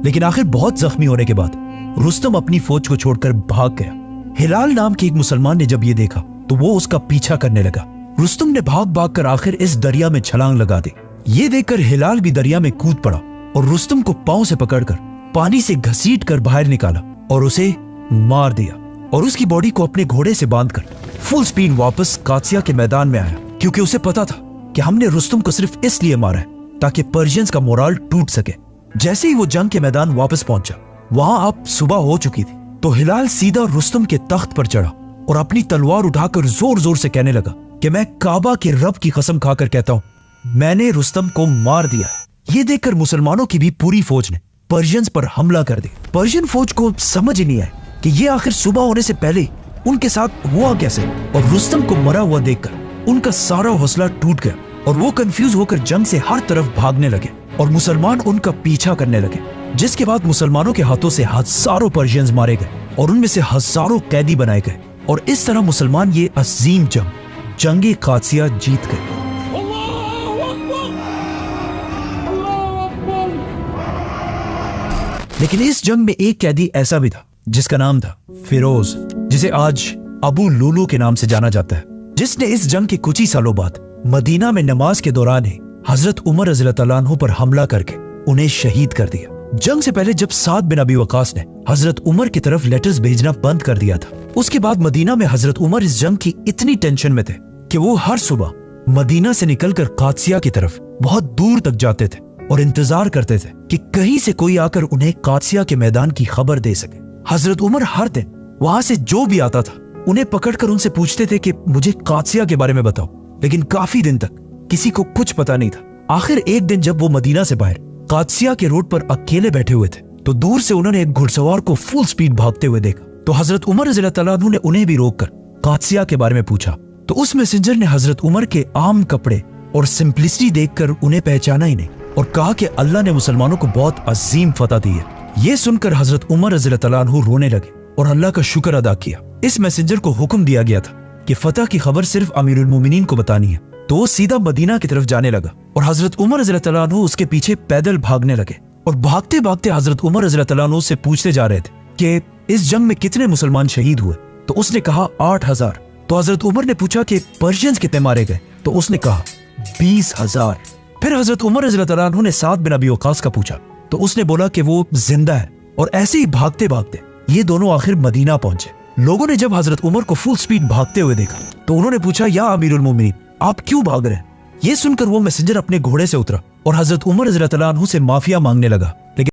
लेकिन आखिर बहुत जख्मी होने के बाद रुस्तम अपनी फौज को छोड़कर भाग गया। हिलाल नाम के एक मुसलमान ने जब ये देखा तो वो उसका पीछा करने लगा। रुस्तम ने भाग भाग कर आखिर इस दरिया में छलांग लगा दी। ये देखकर हिलाल भी दरिया में कूद पड़ा और रुस्तम को पांव से पकड़कर पानी से घसीट कर बाहर निकाला और उसे मार दिया और उसकी बॉडी को अपने घोड़े से बांधकर फुल स्पीड वापस कादसिया के मैदान में आया, क्योंकि उसे पता था कि हमने रुस्तम को सिर्फ इसलिए मारा है ताकि पर्शियंस का मोराल टूट सके। जैसे ही वो जंग के मैदान वापस पहुंचा, वहां अब सुबह हो चुकी थी, तो हिलाल सीधा रुस्तम के तख्त पर चढ़ा और अपनी तलवार उठाकर जोर जोर से कहने लगा कि मैं काबा के रब की कसम खाकर कहता हूँ, मैंने रुस्तम को मार दिया। ये देखकर मुसलमानों की भी पूरी फौज ने पर्शियंस पर हमला कर दिया। पर्शियन फौज को समझ ही नहीं आया कि ये आखिर सुबह होने से पहले उनके साथ हुआ कैसे, और रुस्तम को मरा हुआ देखकर उनका सारा हौसला टूट गया और वो कंफ्यूज होकर जंग से हर तरफ भागने लगे और मुसलमान उनका पीछा करने लगे। जिसके बाद मुसलमानों के हाथों से हजारों पर्शियंस मारे गए और उनमें से हजारों कैदी बनाए गए और इस तरह मुसलमान ये अजीम जंग कादसिया जीत गए। लेकिन इस जंग में एक कैदी ऐसा भी था जिसका नाम था फिरोज, जिसे आज अबू लुलू के नाम से जाना जाता है, जिसने इस जंग के कुछ ही सालों बाद मदीना में नमाज के दौरान ही हजरत उमर रज़ियल्लाहु अन्हु पर हमला करके उन्हें शहीद कर दिया। जंग से पहले जब साद बिन अबी वकास ने हजरत उमर की तरफ लेटर्स भेजना बंद कर दिया था, उसके बाद मदीना में हजरत उमर इस जंग की इतनी टेंशन में थे कि वो हर सुबह मदीना से निकलकर कादसिया की तरफ बहुत दूर तक जाते थे और इंतजार करते थे कि कहीं से कोई आकर उन्हें कादसिया के मैदान की खबर दे सके। हजरत उमर हर दिन वहां से जो भी आता था उन्हें पकड़कर उनसे पूछते थे कि मुझे कादसिया के बारे में बताओ, लेकिन काफी दिन तक किसी को कुछ पता नहीं था। आखिर एक दिन जब वो मदीना से बाहर कादसिया के रोड पर अकेले बैठे हुए थे, तो दूर से उन्होंने एक घुड़सवार को फुल स्पीड भागते हुए देखा। तो हजरत उमर रज़ियल्लाहु अन्हु ने उन्हें भी रोककर कादसिया के बारे में पूछा, तो उस मैसेंजर ने हजरत उमर के आम कपड़े और सिंपलिसिटी देखकर उन्हें पहचाना ही नहीं और कहा कि अल्लाह ने मुसलमानों को बहुत अजीम फतह दी है। ये सुनकर हजरत उमर रज़ियल्लाहु अन्हु रोने लगे और अल्लाह का शुक्र अदा किया। इस मैसेंजर को हुक्म दिया गया था कि फतह की खबर सिर्फ अमीरुल मोमिनीन को बतानी है, तो वो सीधा मदीना की तरफ जाने लगा और हजरत उमर रज़ियल्लाहु अन्हु उसके पीछे पैदल भागने लगे और भागते भागते हजरत उमर रज़ियल्लाहु अन्हु से पूछते जा रहे थे कि इस जंग में कितने मुसलमान शहीद हुए। तो उसने कहा 8000। तो हजरत उमर ने पूछा कि पर्शियंस कितने मारे गए, तो उसने कहा 20000। फिर हजरत उमर रज़ियल्लाहु अन्हु ने साद बिन अबी वकास का पूछा, तो उसने बोला कि वो जिंदा है। और ऐसे ही भागते भागते ये दोनों आखिर मदीना पहुंचे। लोगों ने जब हजरत उमर को फुल स्पीड भागते हुए देखा तो उन्होंने पूछा, या अमीरुल मोमिनीन, आप क्यों भाग रहे हैं? ये सुनकर वो मैसेंजर अपने घोड़े से उतरा और हजरत उमर रज़ियल्लाहु अन्हु से माफिया मांगने लगा, लेकिन